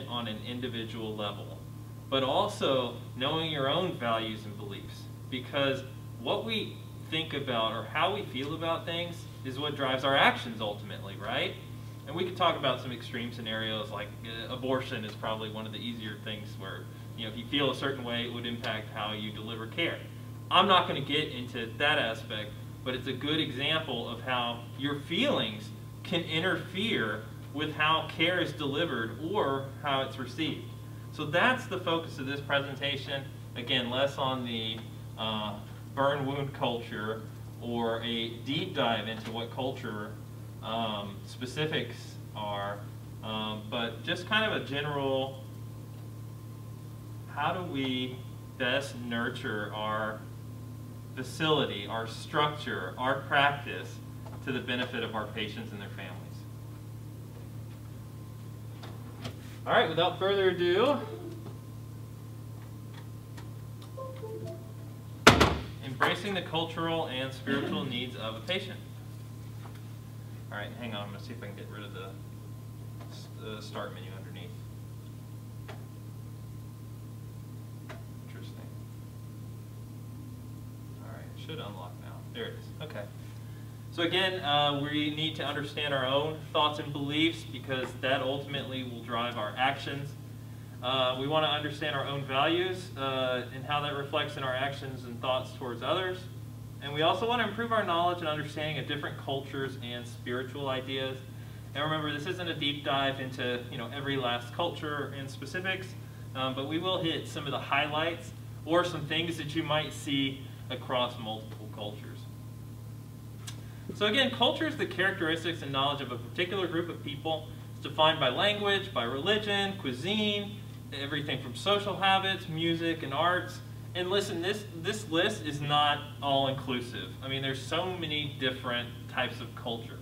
on an individual level, but also knowing your own values and beliefs, because what we think about or how we feel about things is what drives our actions ultimately, right? And we could talk about some extreme scenarios like abortion is probably one of the easier things where, you know, if you feel a certain way, it would impact how you deliver care. I'm not going to get into that aspect, but it's a good example of how your feelings can interfere with how care is delivered or how it's received. So that's the focus of this presentation. Again, less on the burn wound culture or a deep dive into what culture specifics are, but just kind of a general, how do we best nurture our facility, our structure, our practice to the benefit of our patients and their families. All right, without further ado, embracing the cultural and spiritual needs of a patient. All right, hang on, I'm going to see if I can get rid of the start menu underneath. Interesting. All right, it should unlock now. There it is. Okay. So again, we need to understand our own thoughts and beliefs because that ultimately will drive our actions. We want to understand our own values and how that reflects in our actions and thoughts towards others. And we also want to improve our knowledge and understanding of different cultures and spiritual ideas. And remember, this isn't a deep dive into every last culture and specifics, but we will hit some of the highlights or some things that you might see across multiple cultures. So again, culture is the characteristics and knowledge of a particular group of people. It's defined by language, by religion, cuisine, everything from social habits, music, and arts. And listen, this list is not all-inclusive. I mean, there's so many different types of culture.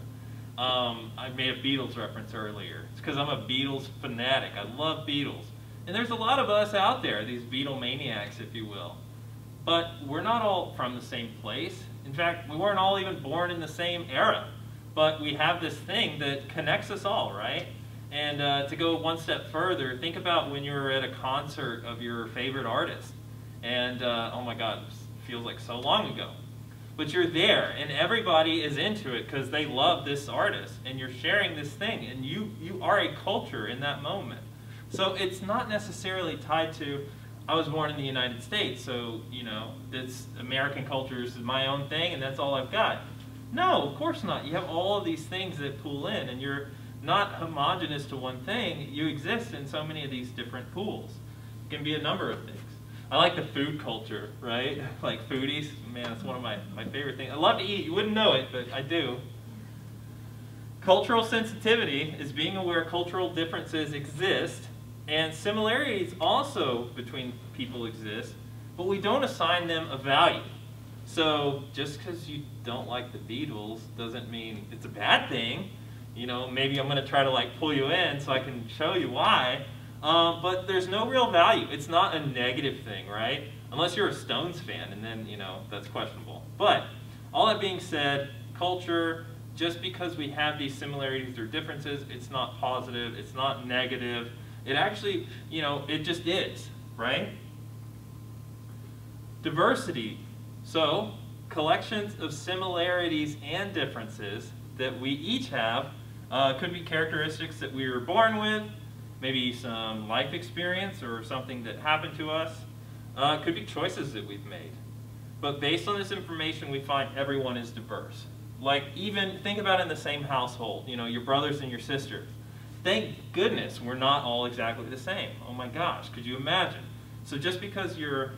I made a Beatles reference earlier. It's because I'm a Beatles fanatic. I love Beatles. And there's a lot of us out there, these Beatle maniacs, if you will. But we're not all from the same place. In fact, we weren't all even born in the same era. But we have this thing that connects us all, right? And to go one step further, think about when you're at a concert of your favorite artist. And oh my God, it feels like so long ago. But you're there, and everybody is into it because they love this artist, and you're sharing this thing, and you are a culture in that moment. So it's not necessarily tied to, I was born in the United States, so this American culture is my own thing, and that's all I've got. No, of course not. You have all of these things that pool in, and you're not homogenous to one thing. You exist in so many of these different pools. It can be a number of things. I like the food culture, right? Like foodies. Man, it's one of my favorite things. I love to eat. You wouldn't know it, but I do. Cultural sensitivity is being aware cultural differences exist, and similarities also between people exist, but we don't assign them a value. So just because you don't like the Beatles doesn't mean it's a bad thing. Maybe I'm going to try to pull you in so I can show you why. But there's no real value. It's not a negative thing, right? Unless you're a Stones fan, and then, that's questionable. But all that being said, culture, just because we have these similarities or differences, it's not positive, it's not negative. It actually, it just is, right? Diversity. So, collections of similarities and differences that we each have could be characteristics that we were born with, maybe some life experience or something that happened to us. Could be choices that we've made. But based on this information, we find everyone is diverse. Even think about in the same household, your brothers and your sisters. Thank goodness we're not all exactly the same. Oh my gosh, could you imagine? So just because you're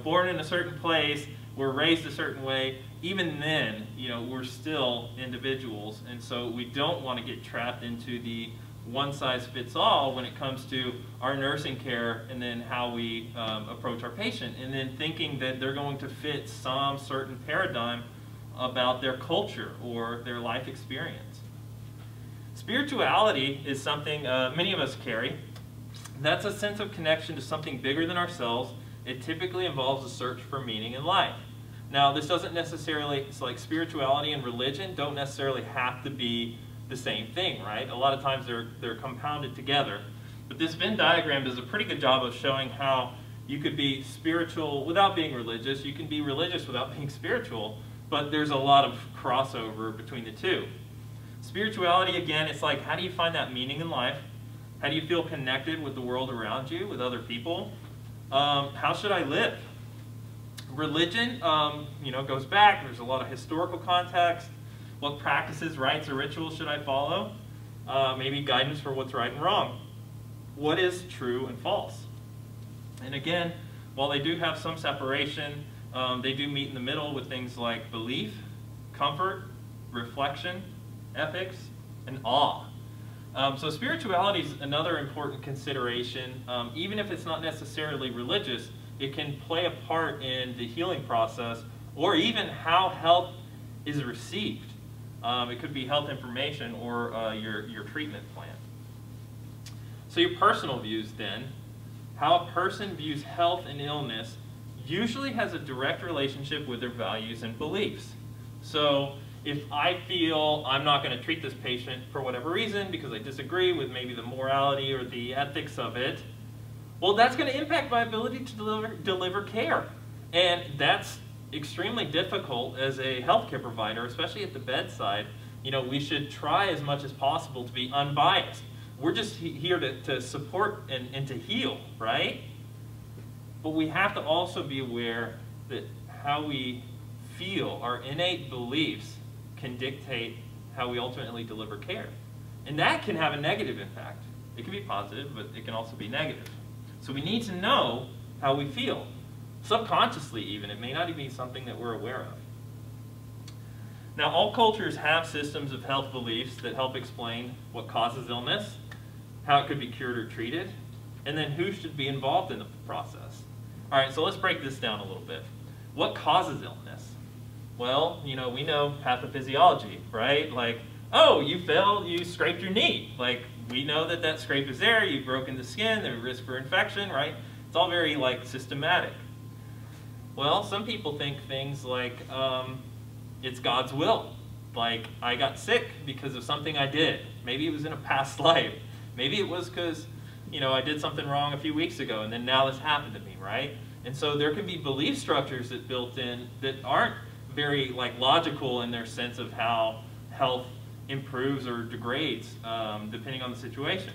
born in a certain place, we're raised a certain way, even then, we're still individuals. And so we don't want to get trapped into the one-size-fits-all when it comes to our nursing care and then how we approach our patient, and then thinking that they're going to fit some certain paradigm about their culture or their life experience. Spirituality is something many of us carry. That's a sense of connection to something bigger than ourselves. It typically involves a search for meaning in life. Now, this doesn't necessarily, it's like spirituality and religion don't necessarily have to be the same thing, right? A lot of times they're compounded together. But this Venn diagram does a pretty good job of showing how you could be spiritual without being religious. You can be religious without being spiritual, but there's a lot of crossover between the two. Spirituality, again, it's like, how do you find that meaning in life? How do you feel connected with the world around you, with other people? How should I live? Religion, goes back. There's a lot of historical context. What practices, rites, or rituals should I follow? Maybe guidance for what's right and wrong. What is true and false? And again, while they do have some separation, they do meet in the middle with things like belief, comfort, reflection, ethics, and awe. So spirituality is another important consideration. Even if it's not necessarily religious, it can play a part in the healing process, or even how health is received. It could be health information or your treatment plan. So your personal views then, how a person views health and illness usually has a direct relationship with their values and beliefs. So if I feel I'm not going to treat this patient for whatever reason because I disagree with maybe the morality or the ethics of it, well, that's going to impact my ability to deliver care. And that's extremely difficult as a healthcare provider, especially at the bedside. We should try as much as possible to be unbiased. We're just here to support and to heal, right? But we have to also be aware that how we feel, our innate beliefs, can dictate how we ultimately deliver care. And that can have a negative impact. It can be positive, but it can also be negative. So we need to know how we feel. Subconsciously even, it may not even be something that we're aware of. Now, all cultures have systems of health beliefs that help explain what causes illness, how it could be cured or treated, and then who should be involved in the process. All right, so let's break this down a little bit. What causes illness? Well, we know pathophysiology, right? Like, oh, you fell, you scraped your knee. Like, we know that that scrape is there, you've broken the skin, there's risk for infection, right? It's all very, systematic. Well, some people think things like, it's God's will. Like, I got sick because of something I did. Maybe it was in a past life. Maybe it was because, I did something wrong a few weeks ago and then now this happened to me, right? And so there can be belief structures that built in that aren't very, logical in their sense of how health improves or degrades, depending on the situation.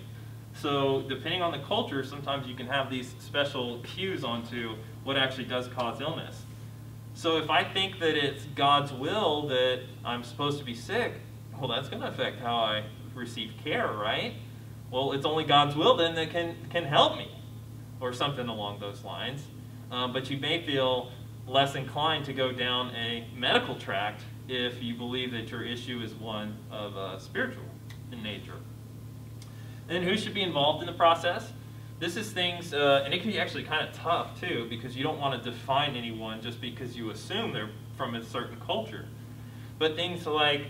So depending on the culture, sometimes you can have these special cues onto what actually does cause illness. So if I think that it's God's will that I'm supposed to be sick, well, that's going to affect how I receive care, right? Well, it's only God's will then that can help me, or something along those lines. But you may feel less inclined to go down a medical tract if you believe that your issue is one of spiritual in nature. And who should be involved in the process? This is things, and it can be actually kind of tough too, because you don't want to define anyone just because you assume they're from a certain culture. But things like,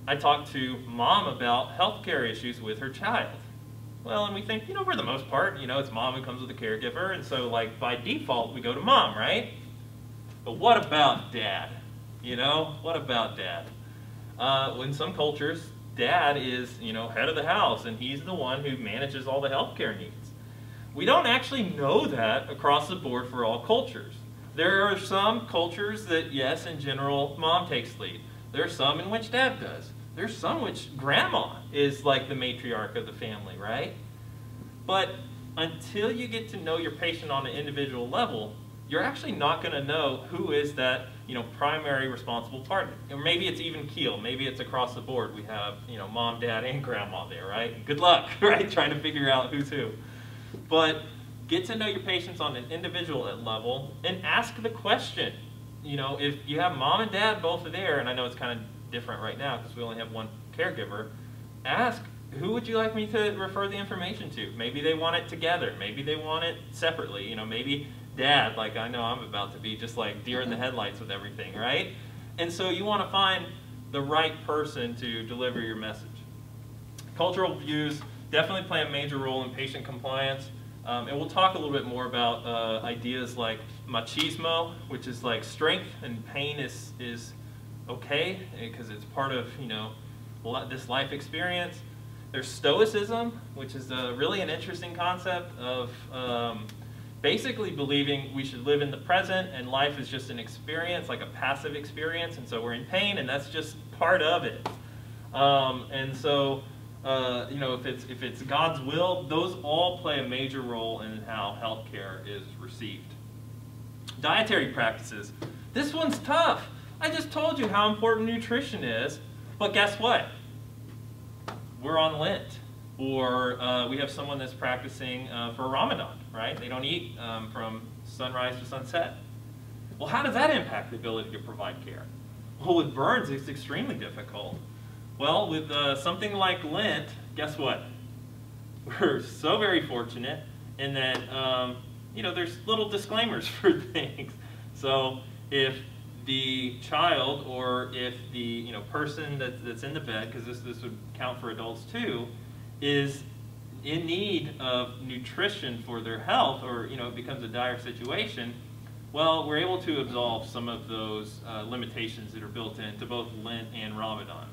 I talked to mom about healthcare issues with her child. Well, and we think, for the most part, it's mom who comes with a caregiver, and so by default we go to mom, right? But what about dad? What about dad? In some cultures, dad is, head of the house, and he's the one who manages all the healthcare needs. We don't actually know that across the board for all cultures. There are some cultures that, yes, in general, mom takes lead. There are some in which dad does. There's some in which grandma is like the matriarch of the family, right? But until you get to know your patient on an individual level, you're actually not going to know who is that, primary responsible partner. Or maybe it's even keel. Maybe it's across the board. We have, mom, dad, and grandma there, right? Good luck, right? Trying to figure out who's who. But get to know your patients on an individual level and ask the question. If you have mom and dad both are there, and I know it's kind of different right now because we only have one caregiver, ask, who would you like me to refer the information to? Maybe they want it together. Maybe they want it separately. Maybe dad, I know I'm about to be just deer in the headlights with everything, right? And so you want to find the right person to deliver your message. Cultural views definitely play a major role in patient compliance. And we'll talk a little bit more about ideas like machismo, which is strength and pain is okay because it's part of this life experience. There's Stoicism, which is really an interesting concept of basically believing we should live in the present and life is just an experience, like a passive experience, and so we're in pain and that's just part of it. And so, you know, if it's God's will, those all play a major role in how healthcare is received. Dietary practices. This one's tough. I just told you how important nutrition is, but guess what? We're on Lent, or we have someone that's practicing for Ramadan, right? They don't eat from sunrise to sunset. Well, how does that impact the ability to provide care? Well, with burns, it's extremely difficult. Well, with something like Lent, guess what? We're so very fortunate in that, you know, there's little disclaimers for things. So if the child or if the, you know, person that's in the bed, because this would count for adults too, is in need of nutrition for their health, or, you know, it becomes a dire situation, well, we're able to absolve some of those limitations that are built into both Lent and Ramadan.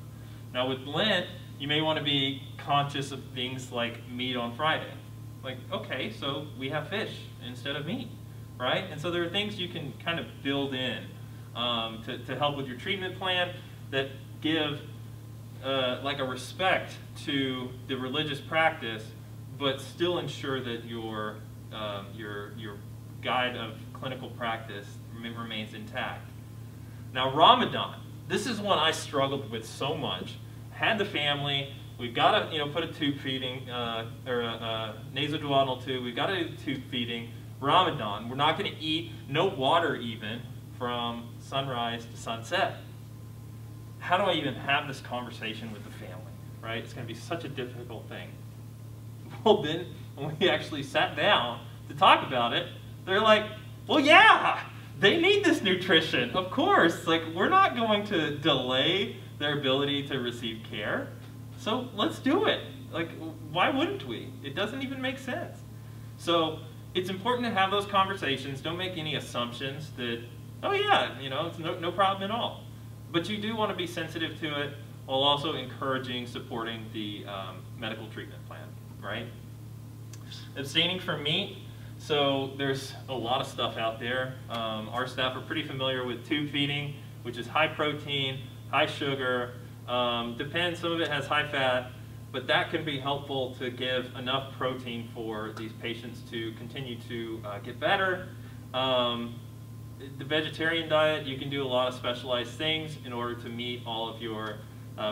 Now with Lent, you may want to be conscious of things like meat on Friday. Like, okay, so we have fish instead of meat, right? And so there are things you can kind of build in to help with your treatment plan that give like a respect to the religious practice, but still ensure that your guide of clinical practice remains intact. Now Ramadan, this is one I struggled with so much. Had the family, we've got to, you know, put a tube feeding or a nasoduodenal tube. We've got to do tube feeding. Ramadan, we're not going to eat, no water even, from sunrise to sunset. How do I even have this conversation with the family, right? It's going to be such a difficult thing. Well, then, when we actually sat down to talk about it, they're like, well, yeah, they need this nutrition, of course. Like, we're not going to delay their ability to receive care, so let's do it. Like, why wouldn't we? It doesn't even make sense. So it's important to have those conversations. Don't make any assumptions that, oh yeah, you know, it's no problem at all. But you do want to be sensitive to it while also encouraging, supporting the medical treatment plan, right? Abstaining from meat. So there's a lot of stuff out there. Our staff are pretty familiar with tube feeding, which is high protein, high sugar, depends, some of it has high fat, but that can be helpful to give enough protein for these patients to continue to get better. The vegetarian diet, you can do a lot of specialized things in order to meet all of your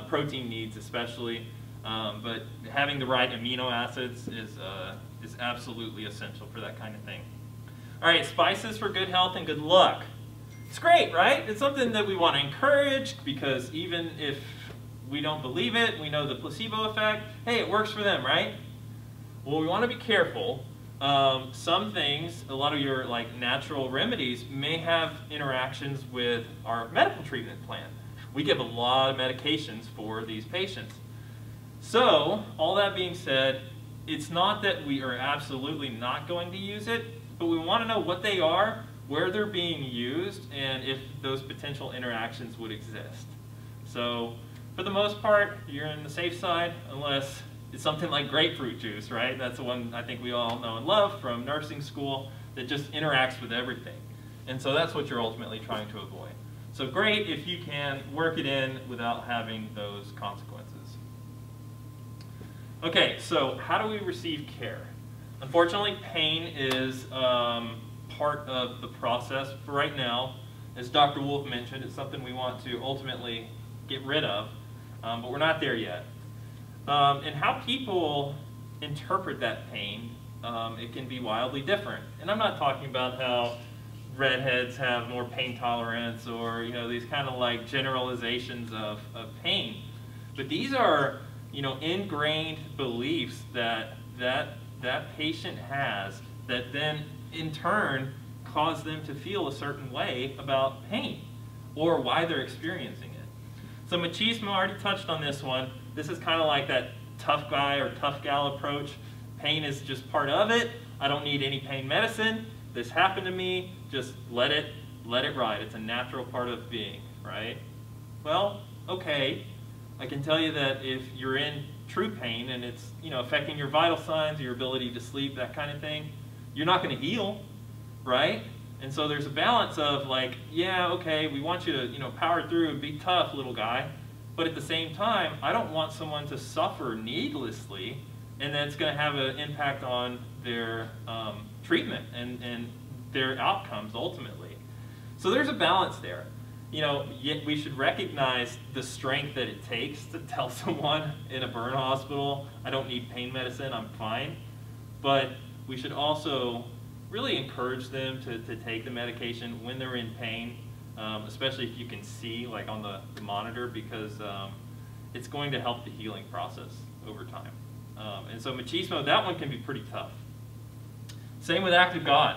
protein needs especially, but having the right amino acids is absolutely essential for that kind of thing. All right, spices for good health and good luck. It's great, right? It's something that we want to encourage because even if we don't believe it, we know the placebo effect, hey, it works for them, right? Well, we want to be careful. Some things, a lot of your like natural remedies may have interactions with our medical treatment plan. We give a lot of medications for these patients. So, all that being said, it's not that we are absolutely not going to use it, but we want to know what they are, where they're being used, and if those potential interactions would exist. So, for the most part, you're in the safe side, unless it's something like grapefruit juice, right? That's the one I think we all know and love from nursing school that just interacts with everything. And so that's what you're ultimately trying to avoid. So great if you can work it in without having those consequences. Okay, so how do we receive care? Unfortunately, pain is part of the process for right now. As Dr. Wolf mentioned, it's something we want to ultimately get rid of, but we're not there yet. And how people interpret that pain, it can be wildly different. And I'm not talking about how redheads have more pain tolerance or, you know, these kind of like generalizations of pain. But these are, you know, ingrained beliefs that patient has that then in turn cause them to feel a certain way about pain or why they're experiencing it. So machismo, I already touched on this one. This is kind of like that tough guy or tough gal approach. Pain is just part of it. I don't need any pain medicine. This happened to me. Just let it ride. It's a natural part of being, right? Well, okay. I can tell you that if you're in true pain and it's, you know, affecting your vital signs, your ability to sleep, that kind of thing, you're not going to heal, right? And so there's a balance of like, yeah, okay, we want you to, you know, power through and be tough, little guy. But at the same time, I don't want someone to suffer needlessly, and that's going to have an impact on their treatment and their outcomes ultimately. So there's a balance there. You know, yet we should recognize the strength that it takes to tell someone in a burn hospital, I don't need pain medicine, I'm fine. But we should also really encourage them to take the medication when they're in pain, especially if you can see like on the monitor, because it's going to help the healing process over time. And so machismo, that one can be pretty tough. Same with act of God.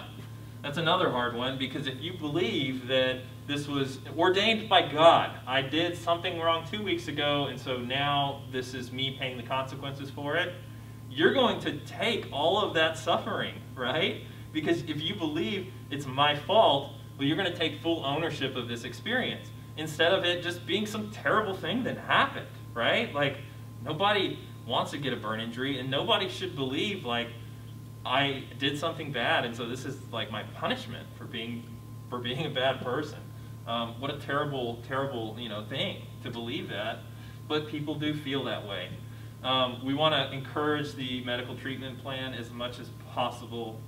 That's another hard one, because if you believe that this was ordained by God, I did something wrong 2 weeks ago, and so now this is me paying the consequences for it, you're going to take all of that suffering, right? Because if you believe it's my fault, well, you're going to take full ownership of this experience, instead of it just being some terrible thing that happened, right? Like, nobody wants to get a burn injury, and nobody should believe, like, I did something bad, and so this is like my punishment for being a bad person. What a terrible, terrible, you know, thing to believe that, but people do feel that way. We want to encourage the medical treatment plan as much as possible.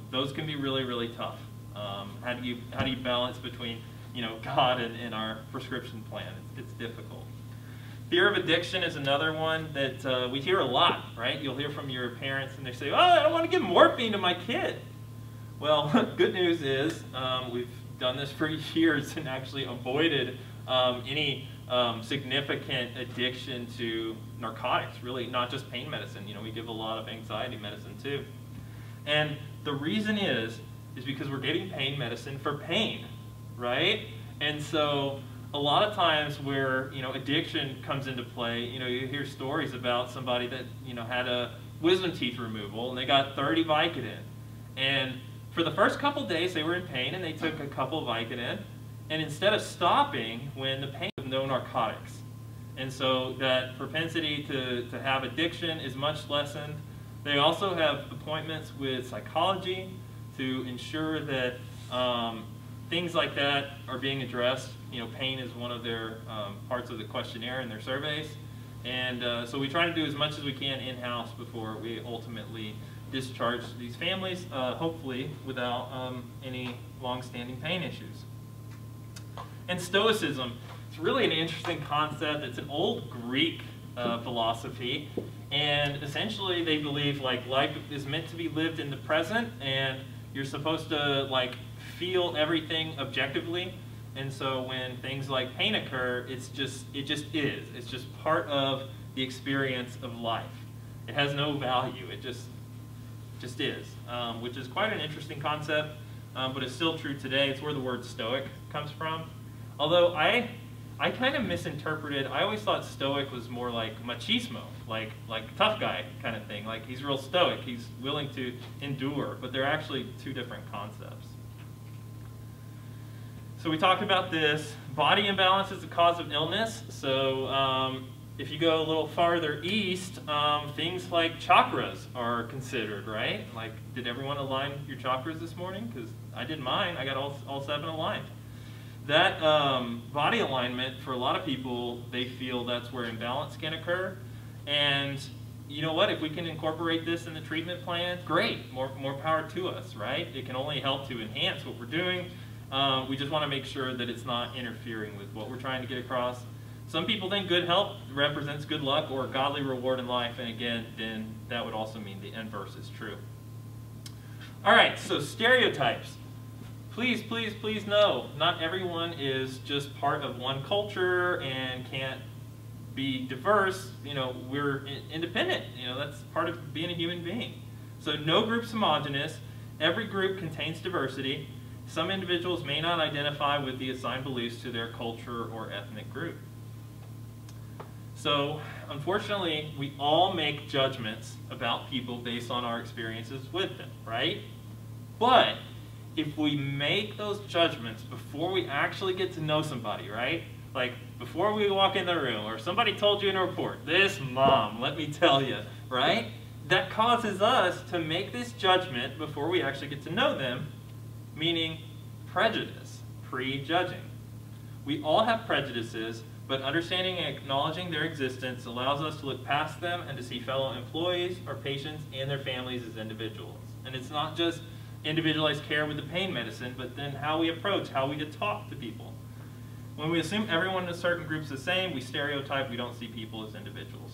Those can be really, really tough. How do you balance between, you know, God and our prescription plan? It's difficult. Fear of addiction is another one that we hear a lot, right? You'll hear from your parents and they say, oh, I don't want to give morphine to my kid. Well, good news is we've done this for years and actually avoided any significant addiction to narcotics, really, not just pain medicine. You know, we give a lot of anxiety medicine too. And the reason is because we're giving pain medicine for pain, right? And so a lot of times where, you know, addiction comes into play, you know, you hear stories about somebody that, you know, had a wisdom teeth removal and they got 30 Vicodin. And for the first couple days they were in pain and they took a couple Vicodin, and instead of stopping when the pain with no narcotics. And so that propensity to have addiction is much lessened. They also have appointments with psychology to ensure that things like that are being addressed. You know, pain is one of their parts of the questionnaire in their surveys. And so we try to do as much as we can in-house before we ultimately discharge these families, hopefully without any long-standing pain issues. And Stoicism, it's really an interesting concept. It's an old Greek philosophy. And essentially they believe like life is meant to be lived in the present, and you're supposed to like feel everything objectively. And so when things like pain occur, it just is. It's just part of the experience of life. It has no value. It just is, which is quite an interesting concept, but it's still true today. It's where the word stoic comes from. Although I kind of misinterpreted. I always thought stoic was more like machismo, like tough guy kind of thing. Like he's real stoic. He's willing to endure. But they're actually two different concepts. So we talked about this. Body imbalance is the cause of illness. So if you go a little farther east, things like chakras are considered, right? Like, did everyone align your chakras this morning? Because I did mine. I got all 7 aligned. That body alignment, for a lot of people, they feel that's where imbalance can occur. And you know what? If we can incorporate this in the treatment plan, great. More power to us, right? It can only help to enhance what we're doing. We just want to make sure that it's not interfering with what we're trying to get across. Some people think good health represents good luck or godly reward in life, and again, then that would also mean the inverse is true. All right, so stereotypes. Please, please, please know, not everyone is just part of one culture and can't be diverse. You know, we're independent. You know, that's part of being a human being. So no group's homogeneous. Every group contains diversity. Some individuals may not identify with the assigned beliefs to their culture or ethnic group. So, unfortunately, we all make judgments about people based on our experiences with them, right? But if we make those judgments before we actually get to know somebody, right, Like, before we walk in the room, or somebody told you in a report, this mom, let me tell you, right? That causes us to make this judgment before we actually get to know them, meaning prejudice, prejudging. We all have prejudices, but understanding and acknowledging their existence allows us to look past them and to see fellow employees or patients and their families as individuals. And it's not just individualized care with the pain medicine, but then how we approach, how we talk to people. When we assume everyone in a certain group is the same, we stereotype, we don't see people as individuals.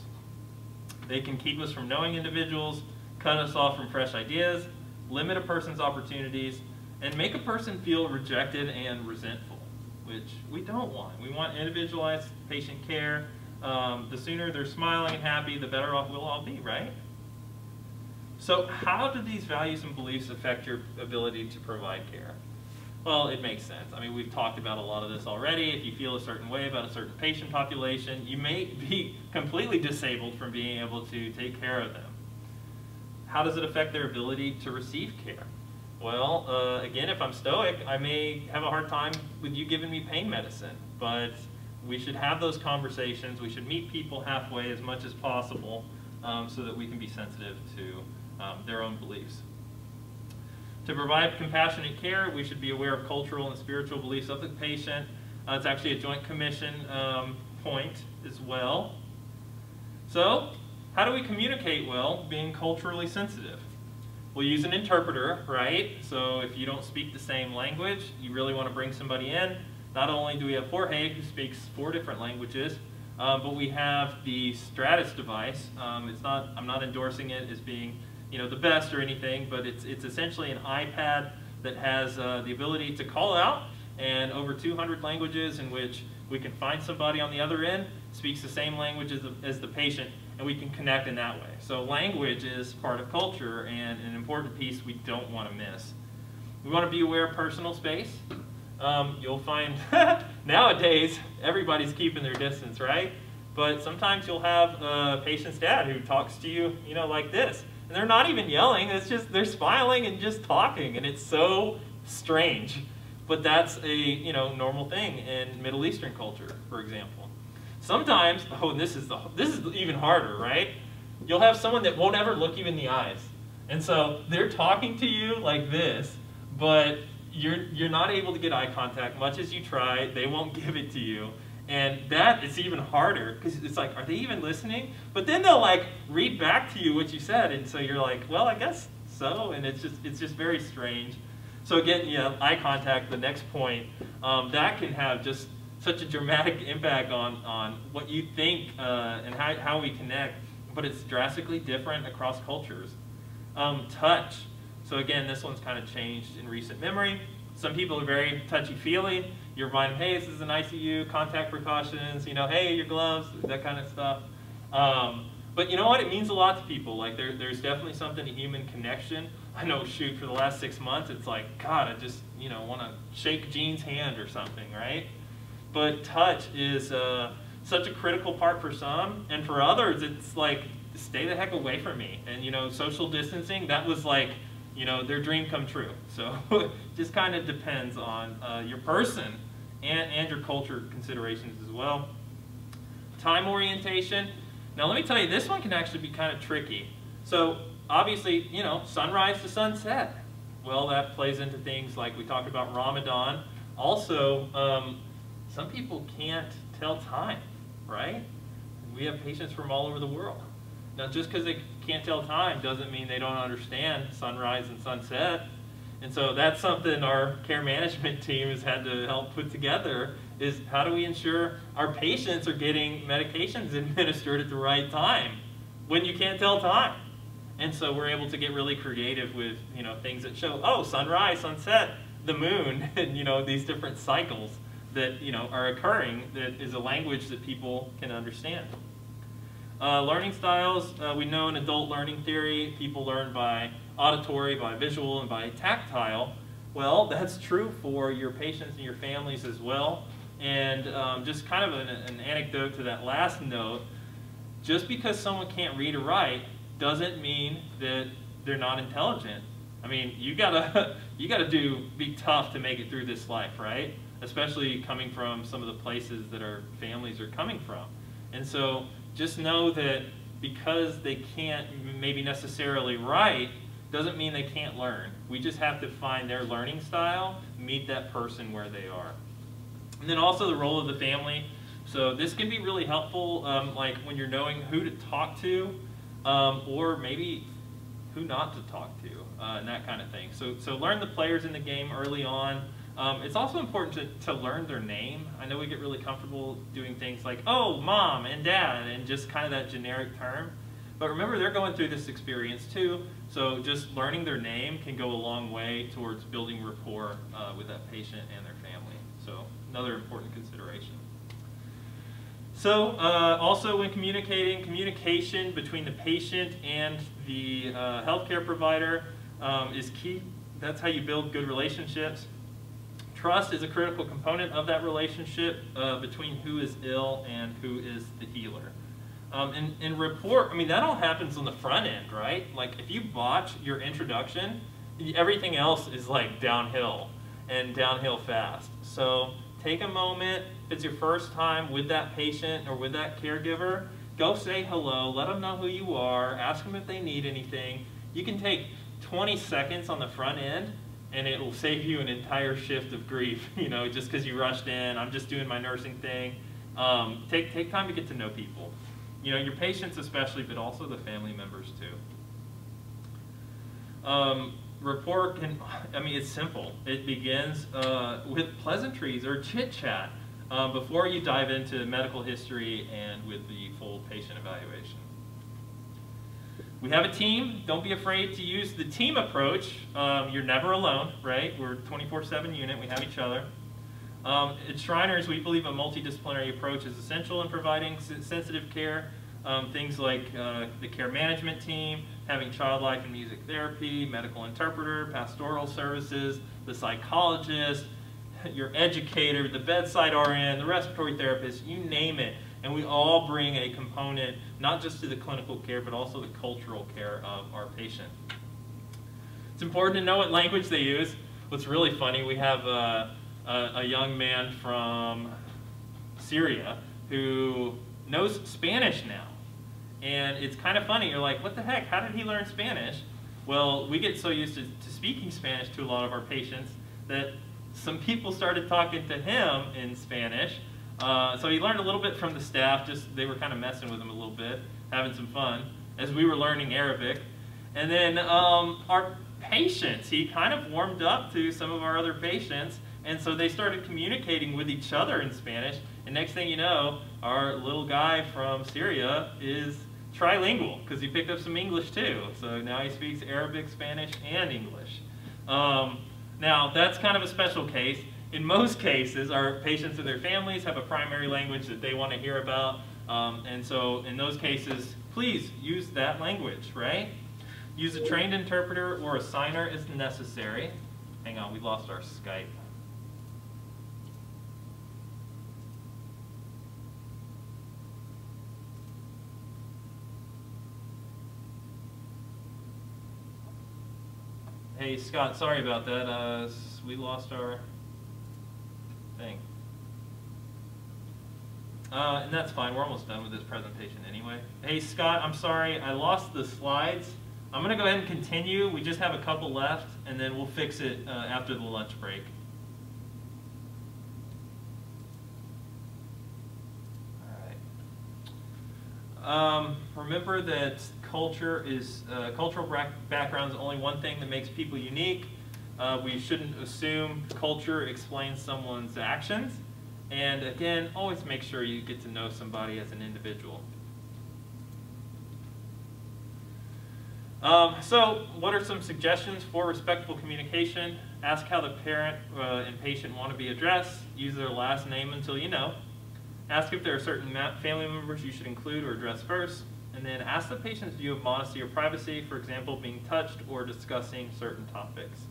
They can keep us from knowing individuals, cut us off from fresh ideas, limit a person's opportunities, and make a person feel rejected and resentful, which we don't want. We want individualized patient care. The sooner they're smiling and happy, the better off we'll all be, right? So how do these values and beliefs affect your ability to provide care? Well, it makes sense. I mean, we've talked about a lot of this already. If you feel a certain way about a certain patient population, you may be completely disabled from being able to take care of them. How does it affect their ability to receive care? Well, again, if I'm stoic, I may have a hard time with you giving me pain medicine, but we should have those conversations. We should meet people halfway as much as possible so that we can be sensitive to their own beliefs. To provide compassionate care, we should be aware of cultural and spiritual beliefs of the patient. It's actually a Joint Commission point as well. So, how do we communicate well being culturally sensitive? We'll use an interpreter, right? So if you don't speak the same language, you really want to bring somebody in. Not only do we have Jorge, who speaks 4 different languages, but we have the Stratus device. I'm not endorsing it as being the best or anything, but it's essentially an iPad that has the ability to call out, and over 200 languages in which we can find somebody on the other end, speaks the same language as the patient, and we can connect in that way. So language is part of culture and an important piece we don't want to miss. We want to be aware of personal space. You'll find nowadays everybody's keeping their distance, right? But sometimes you'll have a patient's dad who talks to you, like this. And they're not even yelling, it's just they're smiling and just talking, and it's so strange. But that's a normal thing in Middle Eastern culture, for example. Sometimes, this is even harder, right? You'll have someone that won't ever look you in the eyes. And so they're talking to you like this, but you're not able to get eye contact much as you try. They won't give it to you. And that is even harder, because it's like, are they even listening? But then they'll read back to you what you said, and so you're like, well, I guess so, and it's just very strange. So again, eye contact, the next point, that can have just such a dramatic impact on what you think and how we connect, but it's drastically different across cultures. Touch. So again, this one's kind of changed in recent memory. Some people are very touchy-feely. You remind them, hey, this is an ICU, contact precautions, hey, your gloves, that kind of stuff. But you know what? It means a lot to people. There's definitely something, a human connection. I know, shoot, for the last 6 months, it's like, God, I just, want to shake Jean's hand or something, right? But touch is such a critical part for some, and for others, it's like, stay the heck away from me. And, social distancing, that was their dream come true. So it just kind of depends on your person and your culture considerations as well. Time orientation. Now let me tell you, this one can actually be kind of tricky. So obviously, sunrise to sunset. Well, that plays into things like we talked about Ramadan. Also, some people can't tell time, right? We have patients from all over the world. Now, just because they can't tell time doesn't mean they don't understand sunrise and sunset. And so that's something our care management team has had to help put together, is how do we ensure our patients are getting medications administered at the right time when you can't tell time? And so we're able to get really creative with things that show, sunrise, sunset, the moon, and these different cycles that are occurring, that is a language that people can understand. Learning styles, we know in adult learning theory, people learn by auditory, by visual, and by tactile. Well, that's true for your patients and your families as well. And just kind of an anecdote to that last note, just because someone can't read or write doesn't mean that they're not intelligent. I mean, you gotta be tough to make it through this life, right? especially coming from some of the places that our families are coming from. And so just know that because they can't maybe necessarily write, doesn't mean they can't learn. We just have to find their learning style, meet that person where they are. And then also the role of the family. So this can be really helpful, like when you're knowing who to talk to, or maybe who not to talk to, and that kind of thing. So learn the players in the game early on. It's also important to learn their name. I know we get really comfortable doing things like, oh, mom and dad, and just kind of that generic term. But remember, they're going through this experience too, so just learning their name can go a long way towards building rapport with that patient and their family. So another important consideration. So also when communicating, communication between the patient and the healthcare provider is key. That's how you build good relationships. Trust is a critical component of that relationship between who is ill and who is the healer. And rapport, I mean, that all happens on the front end, right? Like if you botch your introduction, everything else is like downhill and downhill fast. So take a moment, if it's your first time with that patient or with that caregiver, go say hello, let them know who you are, ask them if they need anything. You can take 20 seconds on the front end and it will save you an entire shift of grief, you know, just because you rushed in, I'm just doing my nursing thing. Take time to get to know people. You know, your patients especially, but also the family members too. Rapport can, I mean, it's simple. It begins with pleasantries or chit-chat before you dive into medical history and with the full patient evaluation. We have a team. Don't be afraid to use the team approach. You're never alone, right? We're a 24/7 unit. We have each other. At Shriners, we believe a multidisciplinary approach is essential in providing sensitive care. Things like the care management team, having child life and music therapy, medical interpreter, pastoral services, the psychologist, your educator, the bedside RN, the respiratory therapist, you name it. And we all bring a component, not just to the clinical care, but also the cultural care of our patient. It's important to know what language they use. What's really funny, we have a young man from Syria who knows Spanish now. And it's kind of funny. You're like, what the heck? How did he learn Spanish? Well, we get so used to speaking Spanish to a lot of our patients that some people started talking to him in Spanish. So he learned a little bit from the staff. Just they were kind of messing with him a little bit, having some fun, as we were learning Arabic. And then our patients, he kind of warmed up to some of our other patients. And so they started communicating with each other in Spanish. And next thing you know, our little guy from Syria is trilingual because he picked up some English too. So now he speaks Arabic, Spanish, and English. Now that's kind of a special case. In most cases, our patients and their families have a primary language that they want to hear about. And so in those cases, please use that language, right? Use a trained interpreter or a signer if necessary. Hang on, we lost our Skype. Hey Scott, sorry about that. We lost our thing. And that's fine, we're almost done with this presentation anyway. Hey Scott, I'm sorry, I lost the slides. I'm going to go ahead and continue. We just have a couple left, and then we'll fix it after the lunch break. Remember that cultural background is only one thing that makes people unique. We shouldn't assume culture explains someone's actions. And again, always make sure you get to know somebody as an individual. So what are some suggestions for respectful communication? Ask how the parent and patient want to be addressed. Use their last name until you know. Ask if there are certain family members you should include or address first. And then ask the patient's view of modesty or privacy, for example, being touched or discussing certain topics.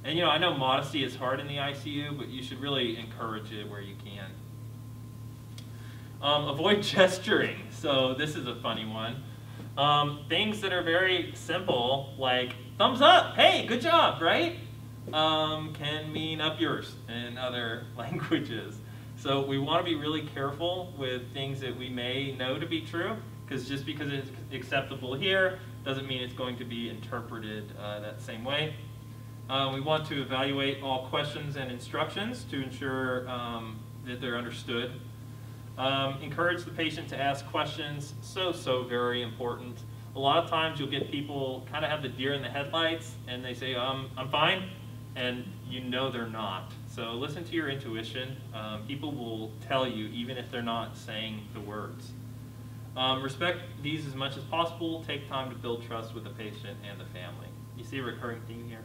And you know, I know modesty is hard in the ICU, but you should really encourage it where you can. Avoid gesturing. So this is a funny one. Things that are very simple, like thumbs up, hey, good job, right? can mean up yours in other languages. So we want to be really careful with things that we may know to be true, because just because it's acceptable here doesn't mean it's going to be interpreted that same way. We want to evaluate all questions and instructions to ensure that they're understood. Encourage the patient to ask questions, so very important. A lot of times you'll get people kind of have the deer in the headlights and they say, I'm fine, and you know they're not. So listen to your intuition. People will tell you even if they're not saying the words. Respect these as much as possible. Take time to build trust with the patient and the family. You see a recurring theme here?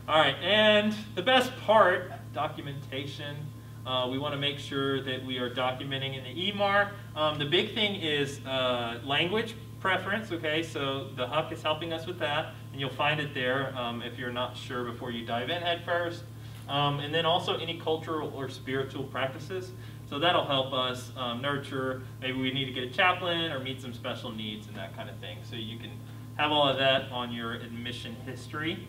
All right, and the best part, documentation. We want to make sure that we are documenting in the EMAR. The big thing is language preference, okay? So the HUC is helping us with that, and you'll find it there if you're not sure before you dive in head first. And then also any cultural or spiritual practices. So that'll help us nurture, maybe we need to get a chaplain or meet some special needs and that kind of thing. So you can have all of that on your admission history.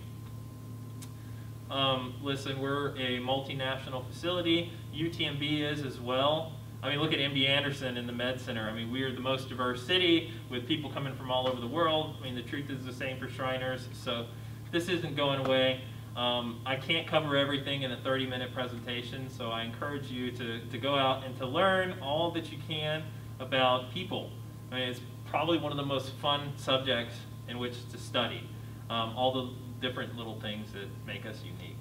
Listen, we're a multinational facility. UTMB is as well. I mean, look at MD Anderson in the Med Center. I mean, we are the most diverse city with people coming from all over the world. I mean, the truth is the same for Shriners. So this isn't going away. I can't cover everything in a 30-minute presentation, so I encourage you to go out and to learn all that you can about people. I mean, it's probably one of the most fun subjects in which to study. All the different little things that make us unique.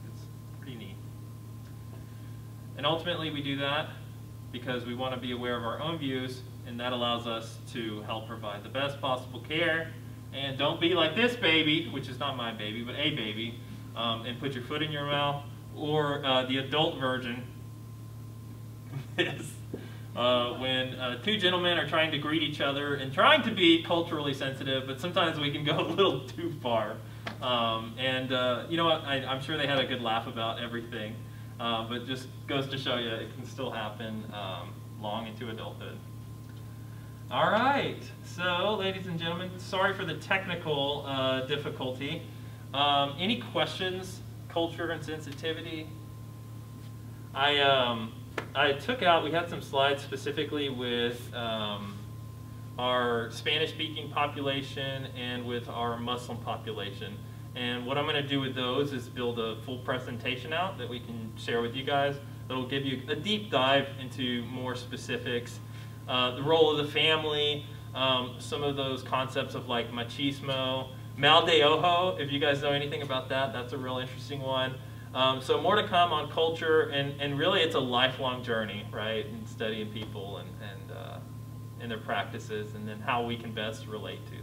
It's pretty neat. And ultimately we do that because we want to be aware of our own views, and that allows us to help provide the best possible care. And don't be like this baby, which is not my baby, but a baby, and put your foot in your mouth, or the adult version is when two gentlemen are trying to greet each other and trying to be culturally sensitive, but sometimes we can go a little too far. You know what, I'm sure they had a good laugh about everything, but just goes to show you it can still happen long into adulthood. All right, so ladies and gentlemen, sorry for the technical difficulty. Any questions, culture and sensitivity? I took out, we had some slides specifically with our Spanish-speaking population and with our Muslim population. And what I'm going to do with those is build a full presentation out that we can share with you guys. That'll give you a deep dive into more specifics. The role of the family, some of those concepts of like machismo, mal de ojo, if you guys know anything about that, that's a real interesting one. So more to come on culture, and really it's a lifelong journey, right? And studying people and their practices, and then how we can best relate to